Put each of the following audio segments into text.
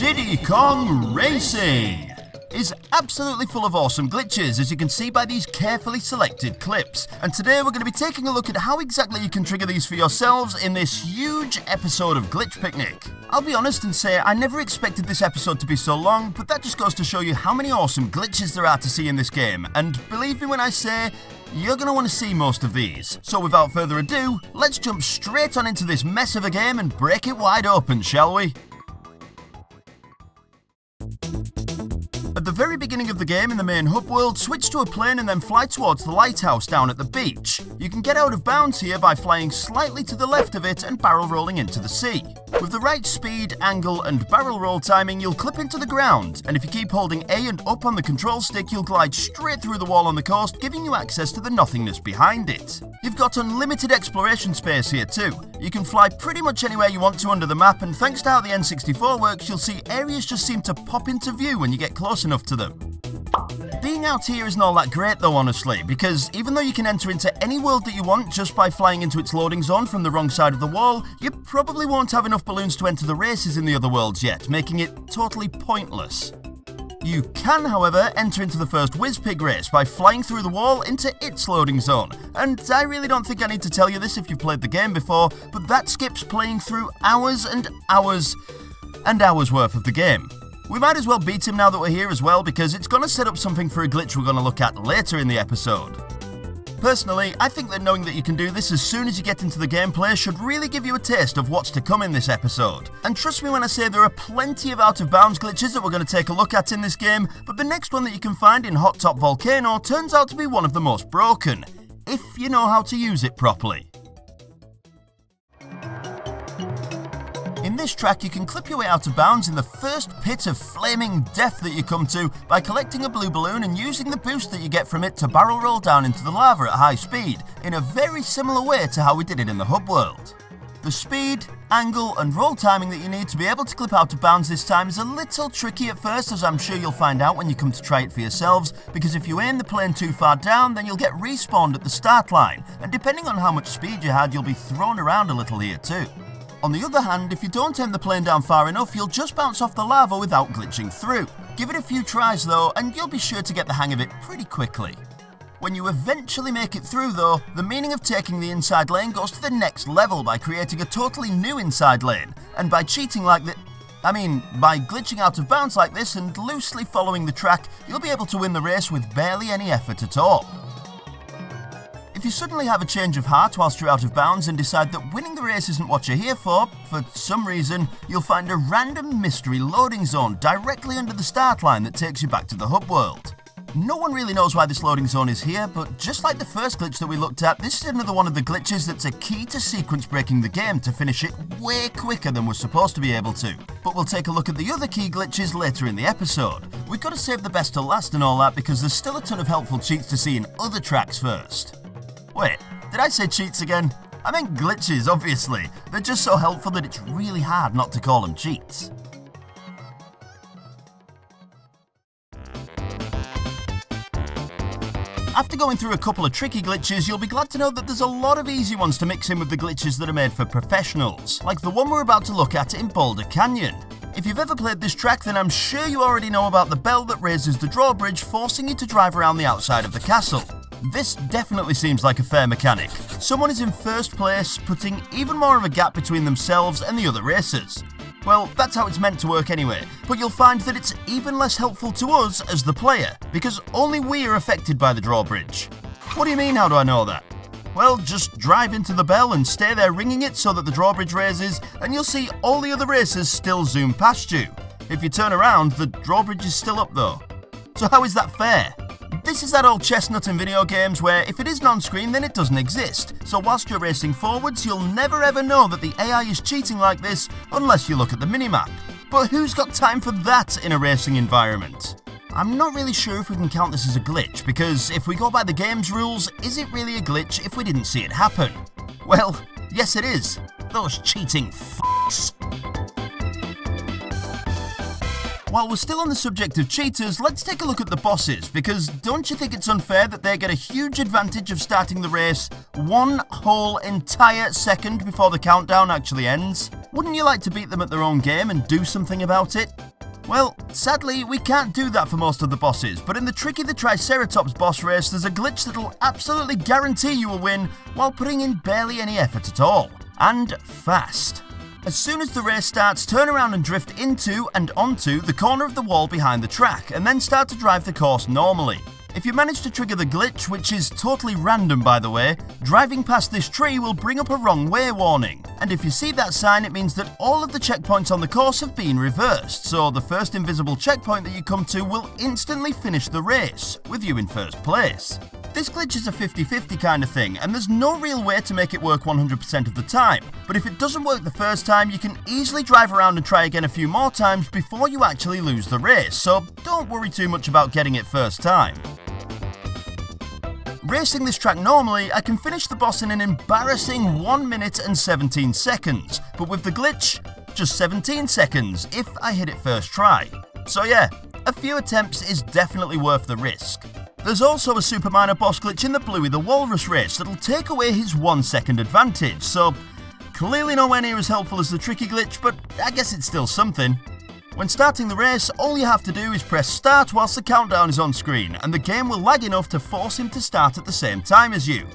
Diddy Kong Racing is absolutely full of awesome glitches, as you can see by these carefully selected clips. And today we're going to be taking a look at how exactly you can trigger these for yourselves in this huge episode of Glitch Picnic. I'll be honest and say I never expected this episode to be so long, but that just goes to show you how many awesome glitches there are to see in this game. And believe me when I say, you're going to want to see most of these. So without further ado, let's jump straight on into this mess of a game and break it wide open, shall we? At the very beginning of the game in the main hub world, switch to a plane and then fly towards the lighthouse down at the beach. You can get out of bounds here by flying slightly to the left of it and barrel rolling into the sea. With the right speed, angle and barrel roll timing, you'll clip into the ground, and if you keep holding A and up on the control stick, you'll glide straight through the wall on the coast, giving you access to the nothingness behind it. You've got unlimited exploration space here too. You can fly pretty much anywhere you want to under the map, and thanks to how the N64 works, you'll see areas just seem to pop into view when you get close enough to them. Being out here isn't all that great though, honestly, because even though you can enter into any world that you want just by flying into its loading zone from the wrong side of the wall, you probably won't have enough balloons to enter the races in the other worlds yet, making it totally pointless. You can, however, enter into the first Whiz-Pig race by flying through the wall into its loading zone, and I really don't think I need to tell you this if you've played the game before, but that skips playing through hours and hours and hours worth of the game. We might as well beat him now that we're here as well, because it's going to set up something for a glitch we're going to look at later in the episode. Personally, I think that knowing that you can do this as soon as you get into the gameplay should really give you a taste of what's to come in this episode. And trust me when I say there are plenty of out of bounds glitches that we're going to take a look at in this game, but the next one that you can find in Hot Top Volcano turns out to be one of the most broken, if you know how to use it properly. In this track, you can clip your way out of bounds in the first pit of flaming death that you come to by collecting a blue balloon and using the boost that you get from it to barrel roll down into the lava at high speed, in a very similar way to how we did it in the hub world. The speed, angle and roll timing that you need to be able to clip out of bounds this time is a little tricky at first, as I'm sure you'll find out when you come to try it for yourselves, because if you aim the plane too far down, then you'll get respawned at the start line, and depending on how much speed you had, you'll be thrown around a little here too. On the other hand, if you don't aim the plane down far enough, you'll just bounce off the lava without glitching through. Give it a few tries though, and you'll be sure to get the hang of it pretty quickly. When you eventually make it through though, the meaning of taking the inside lane goes to the next level by creating a totally new inside lane, and by cheating like that, by glitching out of bounds like this and loosely following the track, you'll be able to win the race with barely any effort at all. If you suddenly have a change of heart whilst you're out of bounds and decide that winning the race isn't what you're here for some reason, you'll find a random mystery loading zone directly under the start line that takes you back to the hub world. No one really knows why this loading zone is here, but just like the first glitch that we looked at, this is another one of the glitches that's a key to sequence breaking the game to finish it way quicker than we're supposed to be able to. But we'll take a look at the other key glitches later in the episode. We've got to save the best till last and all that, because there's still a ton of helpful cheats to see in other tracks first. Wait, did I say cheats again? I meant glitches, obviously. They're just so helpful that it's really hard not to call them cheats. After going through a couple of tricky glitches, you'll be glad to know that there's a lot of easy ones to mix in with the glitches that are made for professionals, like the one we're about to look at in Boulder Canyon. If you've ever played this track, then I'm sure you already know about the bell that raises the drawbridge, forcing you to drive around the outside of the castle. This definitely seems like a fair mechanic. Someone is in first place, putting even more of a gap between themselves and the other racers. Well, that's how it's meant to work anyway, but you'll find that it's even less helpful to us as the player, because only we are affected by the drawbridge. What do you mean, how do I know that? Well, just drive into the bell and stay there ringing it so that the drawbridge raises, and you'll see all the other racers still zoom past you. If you turn around, the drawbridge is still up though. So how is that fair? This is that old chestnut in video games where if it isn't on screen then it doesn't exist, so whilst you're racing forwards you'll never ever know that the AI is cheating like this unless you look at the minimap. But who's got time for that in a racing environment? I'm not really sure if we can count this as a glitch, because if we go by the game's rules, is it really a glitch if we didn't see it happen? Well, yes it is. Those cheating f***s. While we're still on the subject of cheaters, let's take a look at the bosses, because don't you think it's unfair that they get a huge advantage of starting the race one whole entire second before the countdown actually ends? Wouldn't you like to beat them at their own game and do something about it? Well, sadly, we can't do that for most of the bosses, but in the Tricky the Triceratops boss race, there's a glitch that'll absolutely guarantee you a win while putting in barely any effort at all. And fast. As soon as the race starts, turn around and drift into and onto the corner of the wall behind the track, and then start to drive the course normally. If you manage to trigger the glitch, which is totally random by the way, driving past this tree will bring up a wrong way warning. And if you see that sign, it means that all of the checkpoints on the course have been reversed, so the first invisible checkpoint that you come to will instantly finish the race, with you in first place. This glitch is a 50-50 kind of thing, and there's no real way to make it work 100% of the time, but if it doesn't work the first time, you can easily drive around and try again a few more times before you actually lose the race, so don't worry too much about getting it first time. Racing this track normally, I can finish the boss in an embarrassing 1 minute and 17 seconds, but with the glitch, just 17 seconds if I hit it first try. So yeah, a few attempts is definitely worth the risk. There's also a super minor boss glitch in the Bluey the Walrus race that'll take away his 1 second advantage, so clearly nowhere near as helpful as the Tricky glitch, but I guess it's still something. When starting the race, all you have to do is press start whilst the countdown is on screen, and the game will lag enough to force him to start at the same time as you.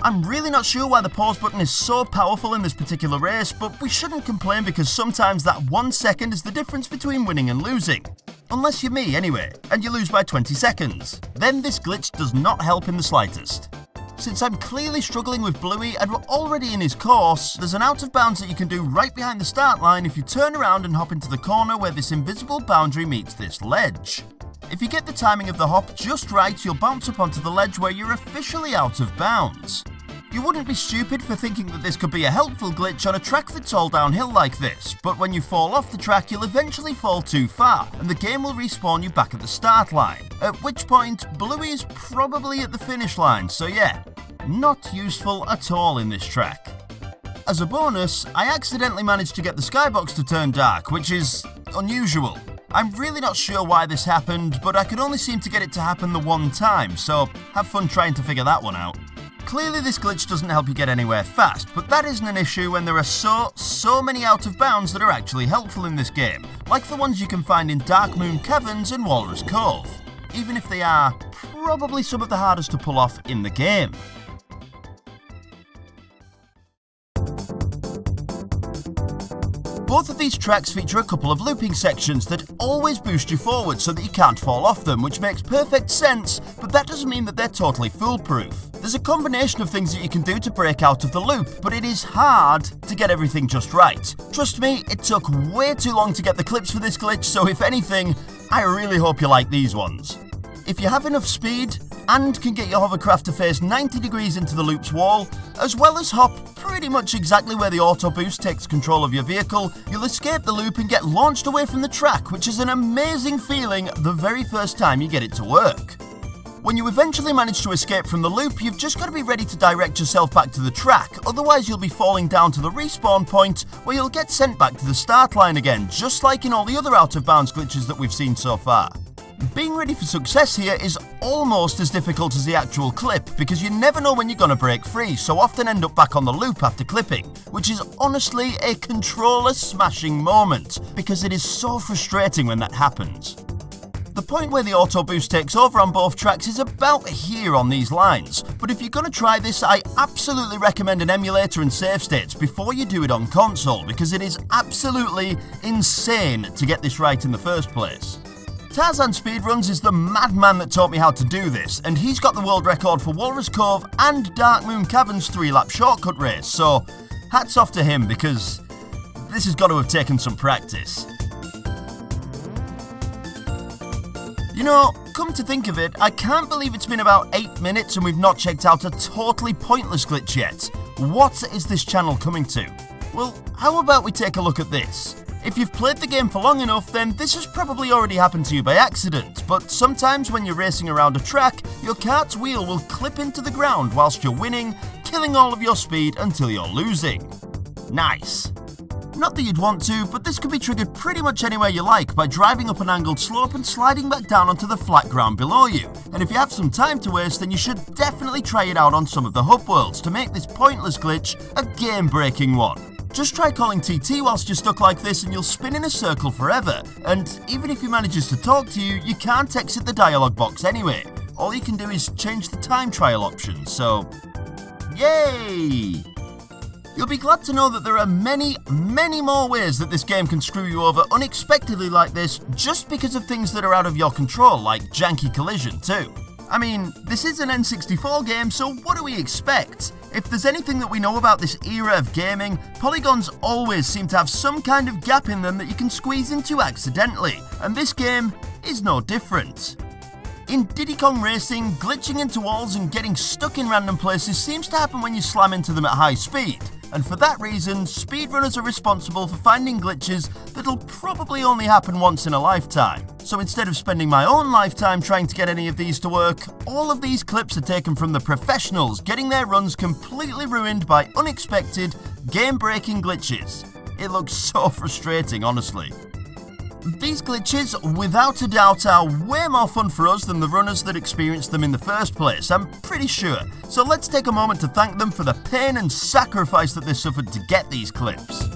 I'm really not sure why the pause button is so powerful in this particular race, but we shouldn't complain because sometimes that 1 second is the difference between winning and losing. Unless you're me anyway, and you lose by 20 seconds. Then this glitch does not help in the slightest. Since I'm clearly struggling with Bluey and we're already in his course, there's an out of bounds that you can do right behind the start line if you turn around and hop into the corner where this invisible boundary meets this ledge. If you get the timing of the hop just right, you'll bounce up onto the ledge where you're officially out of bounds. You wouldn't be stupid for thinking that this could be a helpful glitch on a track that's all downhill like this, but when you fall off the track you'll eventually fall too far and the game will respawn you back at the start line, at which point Bluey is probably at the finish line, so yeah, not useful at all in this track. As a bonus, I accidentally managed to get the skybox to turn dark, which is unusual. I'm really not sure why this happened, but I could only seem to get it to happen the one time, so have fun trying to figure that one out. Clearly this glitch doesn't help you get anywhere fast, but that isn't an issue when there are so many out of bounds that are actually helpful in this game, like the ones you can find in Dark Moon Caverns and Walrus Cove, even if they are probably some of the hardest to pull off in the game. Both of these tracks feature a couple of looping sections that always boost you forward so that you can't fall off them, which makes perfect sense, but that doesn't mean that they're totally foolproof. There's a combination of things that you can do to break out of the loop, but it is hard to get everything just right. Trust me, it took way too long to get the clips for this glitch, so if anything, I really hope you like these ones. If you have enough speed, and can get your hovercraft to face 90 degrees into the loop's wall, as well as hop pretty much exactly where the auto boost takes control of your vehicle, you'll escape the loop and get launched away from the track, which is an amazing feeling the very first time you get it to work. When you eventually manage to escape from the loop, you've just got to be ready to direct yourself back to the track, otherwise you'll be falling down to the respawn point where you'll get sent back to the start line again, just like in all the other out of bounds glitches that we've seen so far. Being ready for success here is almost as difficult as the actual clip, because you never know when you're going to break free, so often end up back on the loop after clipping, which is honestly a controller smashing moment, because it is so frustrating when that happens. The point where the auto boost takes over on both tracks is about here on these lines, but if you're going to try this, I absolutely recommend an emulator and save states before you do it on console, because it is absolutely insane to get this right in the first place. Tarzan Speedruns is the madman that taught me how to do this, and he's got the world record for Walrus Cove and Dark Moon Caverns 3-lap shortcut race, so hats off to him because this has got to have taken some practice. You know, come to think of it, I can't believe it's been about 8 minutes and we've not checked out a totally pointless glitch yet. What is this channel coming to? Well, how about we take a look at this? If you've played the game for long enough, then this has probably already happened to you by accident, but sometimes when you're racing around a track, your cart's wheel will clip into the ground whilst you're winning, killing all of your speed until you're losing. Nice. Not that you'd want to, but this can be triggered pretty much anywhere you like by driving up an angled slope and sliding back down onto the flat ground below you. And if you have some time to waste, then you should definitely try it out on some of the hub worlds to make this pointless glitch a game-breaking one. Just try calling TT whilst you're stuck like this and you'll spin in a circle forever, and even if he manages to talk to you, you can't exit the dialogue box anyway. All you can do is change the time trial option, so yay! You'll be glad to know that there are many more ways that this game can screw you over unexpectedly like this just because of things that are out of your control, like janky collision too. I mean, this is an N64 game, so what do we expect? If there's anything that we know about this era of gaming, polygons always seem to have some kind of gap in them that you can squeeze into accidentally, and this game is no different. In Diddy Kong Racing, glitching into walls and getting stuck in random places seems to happen when you slam into them at high speed, and for that reason, speedrunners are responsible for finding glitches that'll probably only happen once in a lifetime. So instead of spending my own lifetime trying to get any of these to work, all of these clips are taken from the professionals getting their runs completely ruined by unexpected, game-breaking glitches. It looks so frustrating, honestly. These glitches, without a doubt, are way more fun for us than the runners that experienced them in the first place, I'm pretty sure. So let's take a moment to thank them for the pain and sacrifice that they suffered to get these clips.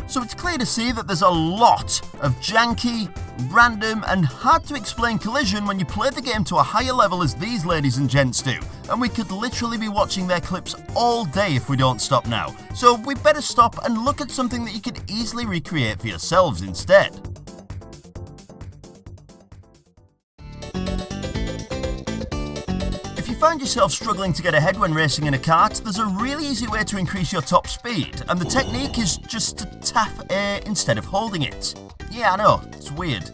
So it's clear to see that there's a lot of janky, random and hard to explain collision when you play the game to a higher level as these ladies and gents do, and we could literally be watching their clips all day if we don't stop now. So we better stop and look at something that you could easily recreate for yourselves instead. If you find yourself struggling to get ahead when racing in a kart, there's a really easy way to increase your top speed, and the technique is just to tap A instead of holding it. Yeah, I know, it's weird.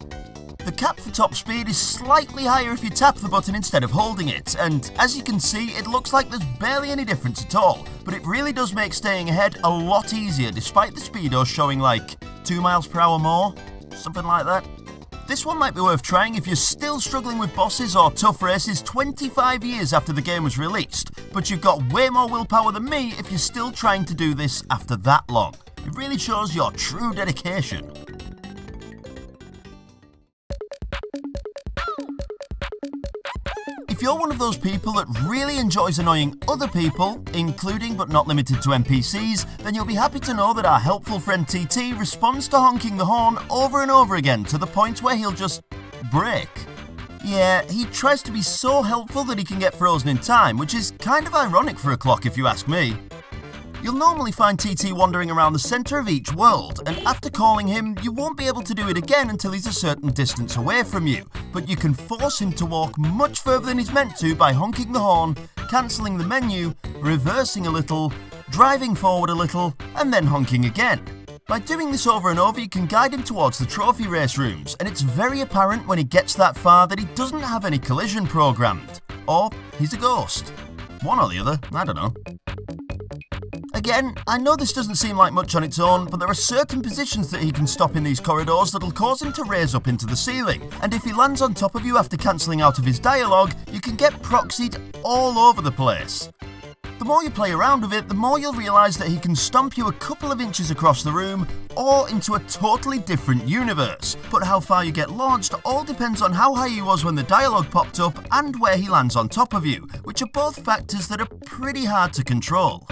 The cap for top speed is slightly higher if you tap the button instead of holding it, and as you can see, it looks like there's barely any difference at all, but it really does make staying ahead a lot easier despite the speedos showing like 2 miles per hour more, something like that. This one might be worth trying if you're still struggling with bosses or tough races 25 years after the game was released, but you've got way more willpower than me if you're still trying to do this after that long. It really shows your true dedication. If you're one of those people that really enjoys annoying other people, including but not limited to NPCs, then you'll be happy to know that our helpful friend TT responds to honking the horn over and over again to the point where he'll just break. Yeah, he tries to be so helpful that he can get frozen in time, which is kind of ironic for a clock if you ask me. You'll normally find TT wandering around the centre of each world, and after calling him, you won't be able to do it again until he's a certain distance away from you, but you can force him to walk much further than he's meant to by honking the horn, cancelling the menu, reversing a little, driving forward a little, and then honking again. By doing this over and over, you can guide him towards the trophy race rooms, and it's very apparent when he gets that far that he doesn't have any collision programmed. Or he's a ghost. One or the other, I don't know. Again, I know this doesn't seem like much on its own, but there are certain positions that he can stop in these corridors that'll cause him to raise up into the ceiling, and if he lands on top of you after cancelling out of his dialogue, you can get proxied all over the place. The more you play around with it, the more you'll realise that he can stomp you a couple of inches across the room, or into a totally different universe, but how far you get launched all depends on how high he was when the dialogue popped up and where he lands on top of you, which are both factors that are pretty hard to control.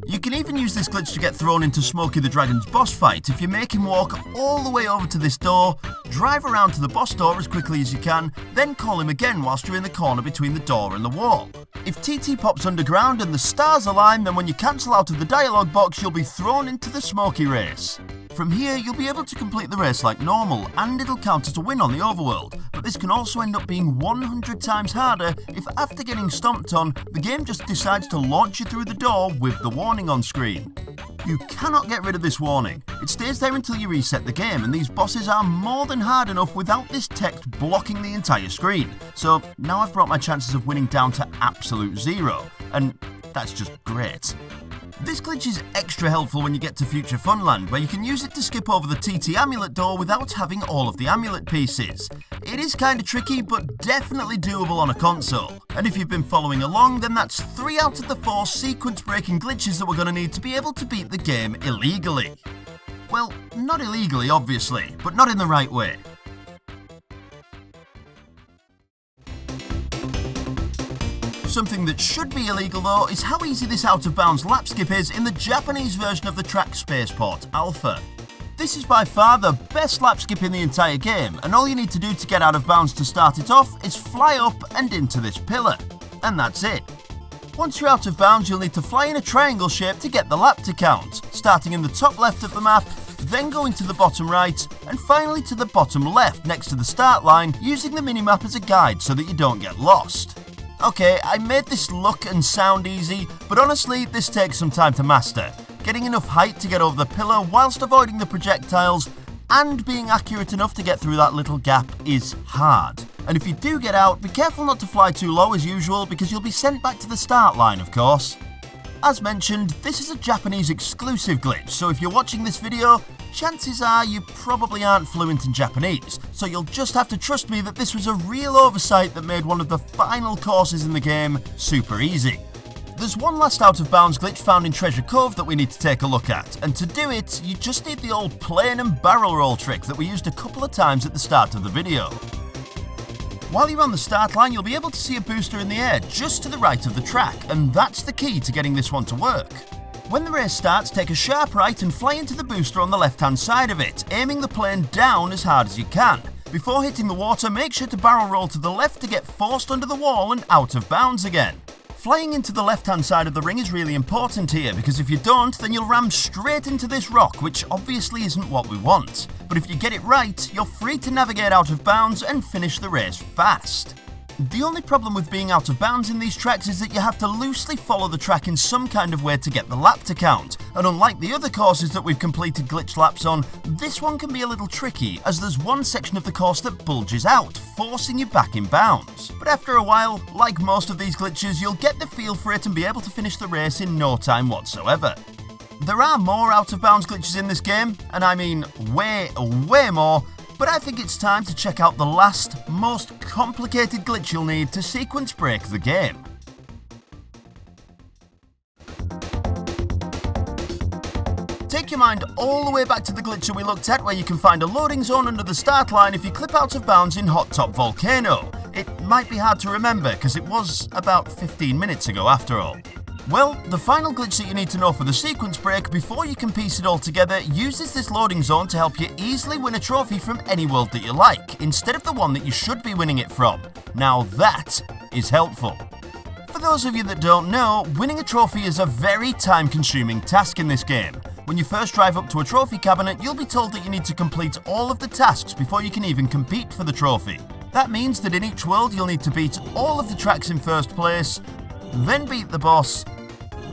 You can even use this glitch to get thrown into Smokey the Dragon's boss fight if you make him walk all the way over to this door, drive around to the boss door as quickly as you can, then call him again whilst you're in the corner between the door and the wall. If TT pops underground and the stars align, then when you cancel out of the dialogue box, you'll be thrown into the Smokey race. From here, you'll be able to complete the race like normal, and it'll count as a win on the overworld, but this can also end up being 100 times harder if after getting stomped on, the game just decides to launch you through the door with the warning on screen. You cannot get rid of this warning. It stays there until you reset the game, and these bosses are more than hard enough without this text blocking the entire screen. So now I've brought my chances of winning down to absolute zero, and that's just great. This glitch is extra helpful when you get to Future Funland, where you can use it to skip over the TT amulet door without having all of the amulet pieces. It is kinda tricky, but definitely doable on a console. And if you've been following along, then that's 3 out of the 4 sequence-breaking glitches that we're gonna need to be able to beat the game illegally. Well, not illegally, obviously, but not in the right way. Something that should be illegal though is how easy this out of bounds lap skip is in the Japanese version of the track Spaceport Alpha. This is by far the best lap skip in the entire game, and all you need to do to get out of bounds to start it off is fly up and into this pillar. And that's it. Once you're out of bounds, you'll need to fly in a triangle shape to get the lap to count, starting in the top left of the map, then going to the bottom right, and finally to the bottom left next to the start line, using the minimap as a guide so that you don't get lost. Okay, I made this look and sound easy, but honestly, this takes some time to master. Getting enough height to get over the pillar whilst avoiding the projectiles and being accurate enough to get through that little gap is hard. And if you do get out, be careful not to fly too low as usual because you'll be sent back to the start line, of course. As mentioned, this is a Japanese exclusive glitch, so if you're watching this video, chances are you probably aren't fluent in Japanese, so you'll just have to trust me that this was a real oversight that made one of the final courses in the game super easy. There's one last out of bounds glitch found in Treasure Cove that we need to take a look at, and to do it, you just need the old plane and barrel roll trick that we used a couple of times at the start of the video. While you're on the start line, you'll be able to see a booster in the air just to the right of the track, and that's the key to getting this one to work. When the race starts, take a sharp right and fly into the booster on the left-hand side of it, aiming the plane down as hard as you can. Before hitting the water, make sure to barrel roll to the left to get forced under the wall and out of bounds again. Flying into the left-hand side of the ring is really important here, because if you don't, then you'll ram straight into this rock, which obviously isn't what we want. But if you get it right, you're free to navigate out of bounds and finish the race fast. The only problem with being out of bounds in these tracks is that you have to loosely follow the track in some kind of way to get the lap to count, and unlike the other courses that we've completed glitch laps on, this one can be a little tricky as there's one section of the course that bulges out, forcing you back in bounds. But after a while, like most of these glitches, you'll get the feel for it and be able to finish the race in no time whatsoever. There are more out of bounds glitches in this game, and I mean way more, but I think it's time to check out the last, most complicated glitch you'll need to sequence break the game. Take your mind all the way back to the glitch that we looked at, where you can find a loading zone under the start line if you clip out of bounds in Hot Top Volcano. It might be hard to remember because it was about 15 minutes ago after all. Well, the final glitch that you need to know for the sequence break before you can piece it all together uses this loading zone to help you easily win a trophy from any world that you like, instead of the one that you should be winning it from. Now that is helpful. For those of you that don't know, winning a trophy is a very time-consuming task in this game. When you first drive up to a trophy cabinet, you'll be told that you need to complete all of the tasks before you can even compete for the trophy. That means that in each world you'll need to beat all of the tracks in first place, then beat the boss,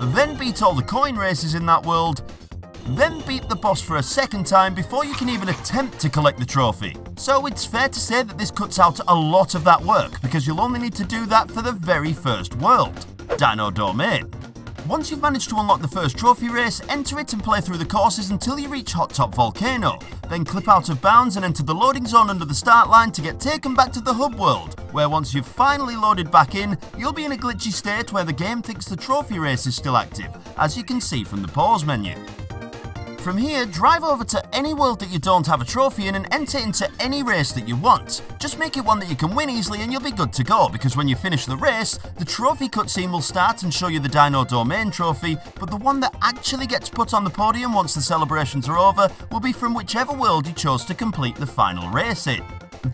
then beat all the coin races in that world, then beat the boss for a second time before you can even attempt to collect the trophy. So it's fair to say that this cuts out a lot of that work, because you'll only need to do that for the very first world, Dino Domain. Once you've managed to unlock the first trophy race, enter it and play through the courses until you reach Hot Top Volcano, then clip out of bounds and enter the loading zone under the start line to get taken back to the hub world, where once you've finally loaded back in, you'll be in a glitchy state where the game thinks the trophy race is still active, as you can see from the pause menu. From here, drive over to any world that you don't have a trophy in and enter into any race that you want. Just make it one that you can win easily and you'll be good to go, because when you finish the race, the trophy cutscene will start and show you the Dino Domain trophy, but the one that actually gets put on the podium once the celebrations are over will be from whichever world you chose to complete the final race in.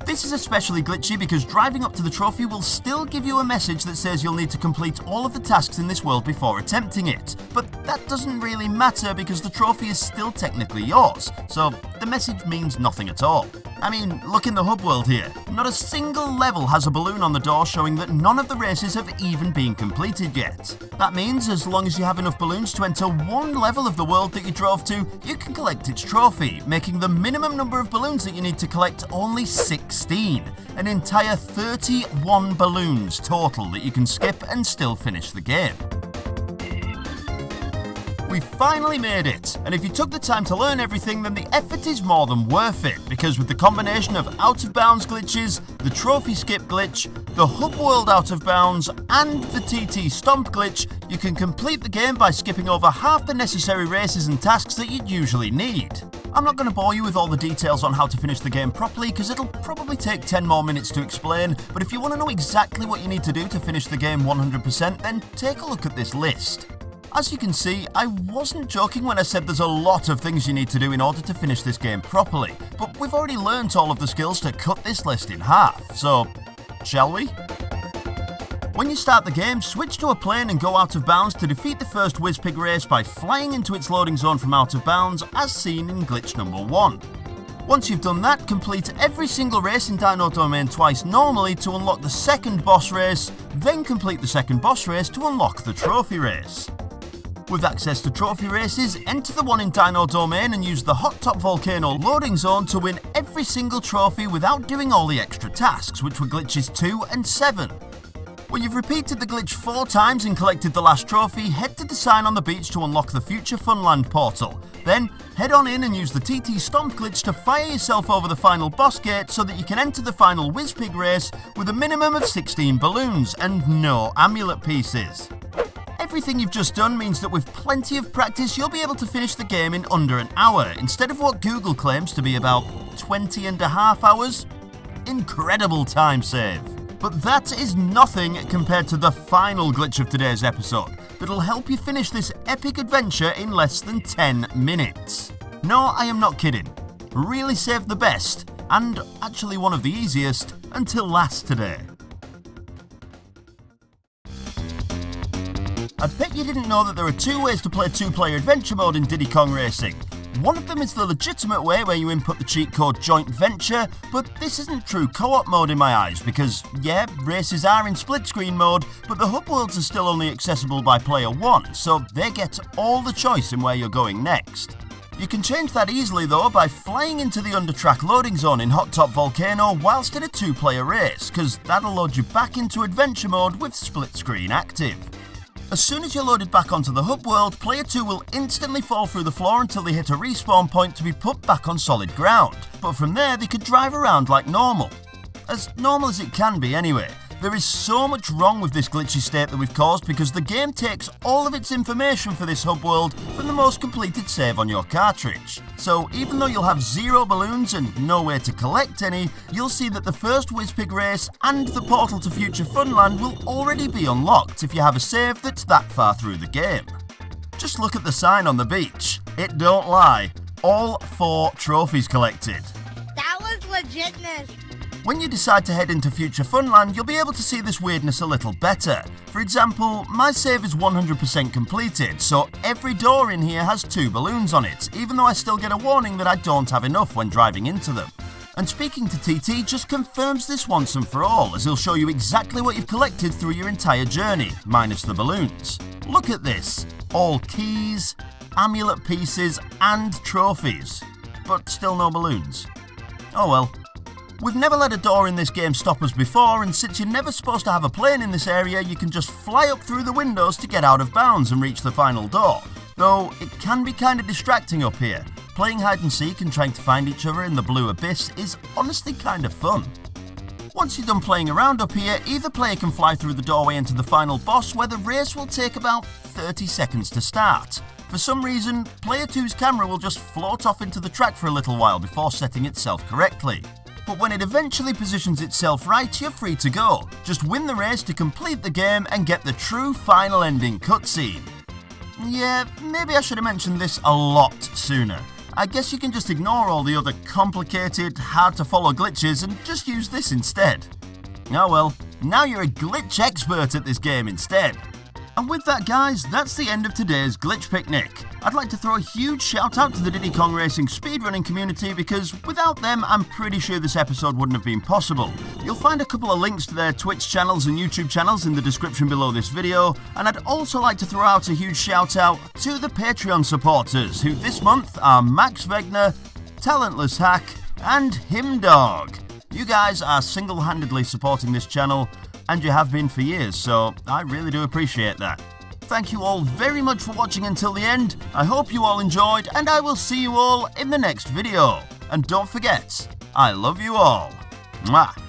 This is especially glitchy because driving up to the trophy will still give you a message that says you'll need to complete all of the tasks in this world before attempting it, but that doesn't really matter because the trophy is still technically yours, so the message means nothing at all. I mean, look in the hub world here. Not a single level has a balloon on the door showing that none of the races have even been completed yet. That means as long as you have enough balloons to enter one level of the world that you drove to, you can collect its trophy, making the minimum number of balloons that you need to collect only 16. An entire 31 balloons total that you can skip and still finish the game. We finally made it, and if you took the time to learn everything, then the effort is more than worth it, because with the combination of out of bounds glitches, the trophy skip glitch, the hub world out of bounds, and the TT Stomp Glitch, you can complete the game by skipping over half the necessary races and tasks that you'd usually need. I'm not going to bore you with all the details on how to finish the game properly because it'll probably take 10 more minutes to explain, but if you want to know exactly what you need to do to finish the game 100%, then take a look at this list. As you can see, I wasn't joking when I said there's a lot of things you need to do in order to finish this game properly, but we've already learnt all of the skills to cut this list in half, so shall we? When you start the game, switch to a plane and go out of bounds to defeat the first Wizpig race by flying into its loading zone from out of bounds as seen in glitch number 1. Once you've done that, complete every single race in Dino Domain twice normally to unlock the second boss race, then complete the second boss race to unlock the trophy race. With access to trophy races, enter the one in Dino Domain and use the Hot Top Volcano loading zone to win every single trophy without doing all the extra tasks, which were glitches 2 and 7. When you've repeated the glitch 4 times and collected the last trophy, head to the sign on the beach to unlock the Future Funland portal. Then, head on in and use the TT Stomp Glitch to fire yourself over the final boss gate so that you can enter the final Wizpig race with a minimum of 16 balloons and no amulet pieces. Everything you've just done means that with plenty of practice you'll be able to finish the game in under an hour, instead of what Google claims to be about 20.5 hours. Incredible time save. But that is nothing compared to the final glitch of today's episode that'll help you finish this epic adventure in less than 10 minutes. No, I am not kidding. Really saved the best, and actually one of the easiest, until last today. I bet you didn't know that there are 2 ways to play 2-player adventure mode in Diddy Kong Racing. One of them is the legitimate way where you input the cheat code Joint Venture, but this isn't true co-op mode in my eyes because, yeah, races are in split screen mode, but the hub worlds are still only accessible by player 1, so they get all the choice in where you're going next. You can change that easily though by flying into the under-track loading zone in Hot Top Volcano whilst in a 2-player race, because that'll load you back into adventure mode with split screen active. As soon as you're loaded back onto the hub world, player 2 will instantly fall through the floor until they hit a respawn point to be put back on solid ground, but from there they could drive around like normal. As normal as it can be anyway. There is so much wrong with this glitchy state that we've caused because the game takes all of its information for this hub world from the most completed save on your cartridge. So even though you'll have 0 balloons and no way to collect any, you'll see that the first Wizpig race and the portal to Future Funland will already be unlocked if you have a save that's that far through the game. Just look at the sign on the beach. It don't lie. All 4 trophies collected. That was legitness. When you decide to head into Future Funland, you'll be able to see this weirdness a little better. For example, my save is 100% completed, so every door in here has 2 balloons on it, even though I still get a warning that I don't have enough when driving into them. And speaking to TT just confirms this once and for all, as he'll show you exactly what you've collected through your entire journey, minus the balloons. Look at this. All keys, amulet pieces, and trophies. But still no balloons. Oh well. We've never let a door in this game stop us before, and since you're never supposed to have a plane in this area, you can just fly up through the windows to get out of bounds and reach the final door. Though, it can be kinda distracting up here. Playing hide and seek and trying to find each other in the blue abyss is honestly kinda fun. Once you're done playing around up here, either player can fly through the doorway into the final boss where the race will take about 30 seconds to start. For some reason, player 2's camera will just float off into the track for a little while before setting itself correctly. But when it eventually positions itself right, you're free to go. Just win the race to complete the game and get the true final ending cutscene. Yeah, maybe I should have mentioned this a lot sooner. I guess you can just ignore all the other complicated, hard to follow glitches and just use this instead. Oh well, now you're a glitch expert at this game instead. And with that guys, that's the end of today's Glitch Picnic. I'd like to throw a huge shout out to the Diddy Kong Racing speedrunning community because without them I'm pretty sure this episode wouldn't have been possible. You'll find a couple of links to their Twitch channels and YouTube channels in the description below this video, and I'd also like to throw out a huge shout out to the Patreon supporters who this month are Max Wegner, Talentless Hack, and Himdog. You guys are single-handedly supporting this channel, and you have been for years, so I really do appreciate that. Thank you all very much for watching until the end. I hope you all enjoyed, and I will see you all in the next video. And don't forget, I love you all. Mwah.